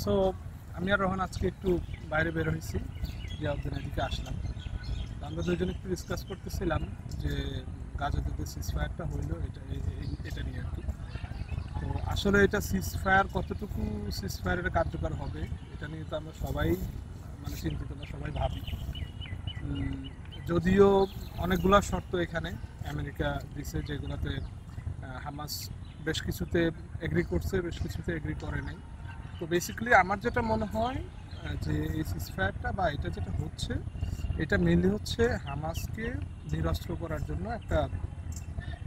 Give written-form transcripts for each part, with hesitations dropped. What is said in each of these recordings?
So আমি আর রোহন আজকে একটু বাইরে বের হয়েছি, জিয়াউদ্দিন এদিকে আসলাম। তো আমরা দুজন একটু ডিসকাস করতেছিলাম যে গাজাতে যে সিজফায়ারটা হইলো এটা নিয়ে আর কি। তো আসলে এটা সিজফায়ার কতটুকু সিজফায়ারের কার্যকর হবে এটা নিয়ে তো আমরা সবাই মানে চিন্তিত বা সবাই ভাবি। উম, যদিও অনেকগুলো শর্ত এখানে আমেরিকা দিছে, যেগুলোতে হামাস বেশ কিছুতে এগ্রি করছে, বেশ কিছুতে এগ্রি করে নাই। তো বেসিক্যালি আমার যেটা মনে হয় যে এই সিজফায়ারটা বা এটা যেটা হচ্ছে, এটা মেনলি হচ্ছে হামাসকে নিরস্ত্র করার জন্য একটা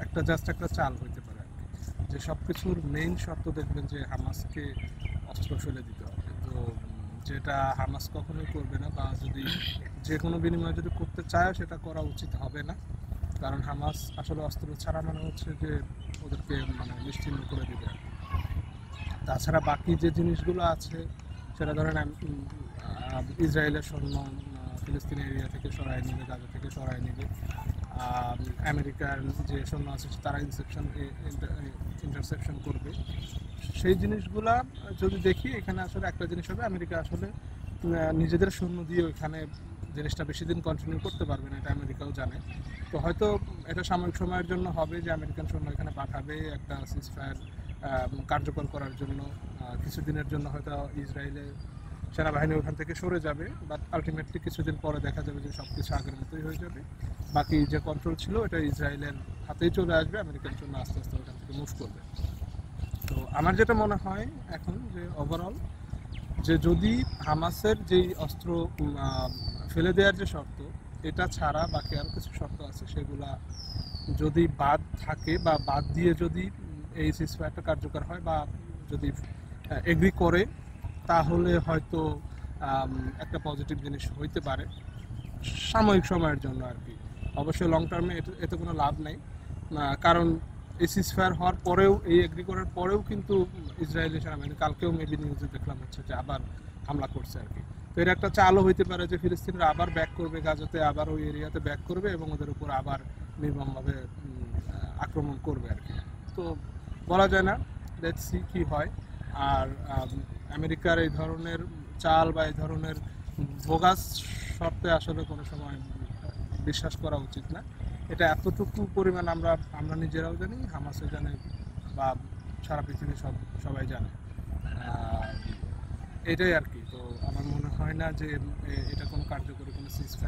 একটা জাস্ট একটা চাল হইতে পারে আর কি। যে সব কিছুর মেইন শর্ত দেখবেন যে হামাসকে অস্ত্র ফেলে দিতে হবে। তো যেটা হামাস কখনোই করবে না, বা যদি যে কোনো বিনিময়ে যদি করতে চায় সেটা করা উচিত হবে না। কারণ হামাস আসলে অস্ত্র ছাড়া মানে হচ্ছে যে ওদেরকে মানে নিশ্চিহ্ন করে দেবে। তাছাড়া বাকি যে জিনিসগুলো আছে সেটা ধরেন ইসরায়েলের সৈন্য ফিলিস্তিনি এরিয়া থেকে সরাই নেবে, গাজা থেকে সরাই নেবে। আমেরিকার যে সৈন্য আছে তারা ইন্টারসেপশন করবে। সেই জিনিসগুলা যদি দেখি, এখানে আসলে একটা জিনিস হবে, আমেরিকা আসলে নিজেদের সৈন্য দিয়ে ওইখানে জিনিসটা বেশি দিন কন্টিনিউ করতে পারবে না, এটা আমেরিকাও জানে। তো হয়তো এটা সাময়িক সময়ের জন্য হবে যে আমেরিকান সৈন্য এখানে পাঠাবে একটা সিজফায়ার কার্যকর করার জন্য। কিছুদিনের জন্য হয়তো ইসরায়েলের সেনাবাহিনী ওখান থেকে সরে যাবে, বাট আলটিমেটলি কিছুদিন পরে দেখা যাবে যে সব কিছু আগের মতোই হয়ে যাবে। বাকি যে কন্ট্রোল ছিল এটা ইসরায়েলের হাতেই চলে আসবে, আমেরিকান সৈন্য আস্তে আস্তে ওখান থেকে মুভ করবে। তো আমার যেটা মনে হয় এখন যে ওভারঅল, যে যদি হামাসের যেই অস্ত্র ফেলে দেওয়ার যে শর্ত, এটা ছাড়া বাকি আরও কিছু শর্ত আছে, সেগুলা যদি বাদ থাকে বা বাদ দিয়ে যদি এই সিজফায়ারটা কার্যকর হয় বা যদি এগ্রি করে, তাহলে হয়তো একটা পজিটিভ জিনিস হইতে পারে সাময়িক সময়ের জন্য আর কি। অবশ্যই লং টার্মে এতে কোনো লাভ নেই, কারণ এই সিজফায়ার হওয়ার পরেও, এই এগ্রি করার পরেও কিন্তু ইসরায়েলি সেনাবাহিনী কালকেও মেবি নিউজে দেখলাম হচ্ছে যে আবার হামলা করছে আর কি। তো এর একটা চালও হইতে পারে যে ফিলিস্তিনিরা আবার ব্যাক করবে গাজাতে, আবার ওই এরিয়াতে ব্যাক করবে এবং ওদের উপর আবার নির্মমভাবে আক্রমণ করবে আর কি। তো বলা যায় না, লেটস সি কী হয়। আর আমেরিকার এই ধরনের চাল বা এই ধরনের বোগাস শর্তে আসলে কোনো সময় বিশ্বাস করা উচিত না। এটা এতটুকু পরিমাণ আমরা আমরা নিজেরাও জানি, হামাসও জানে, বা সারা পৃথিবী সবাই জানে। এটাই আর কি। তো আমার মনে হয় না যে এটা কোনো কার্যকরী কোনো সিজফায়ার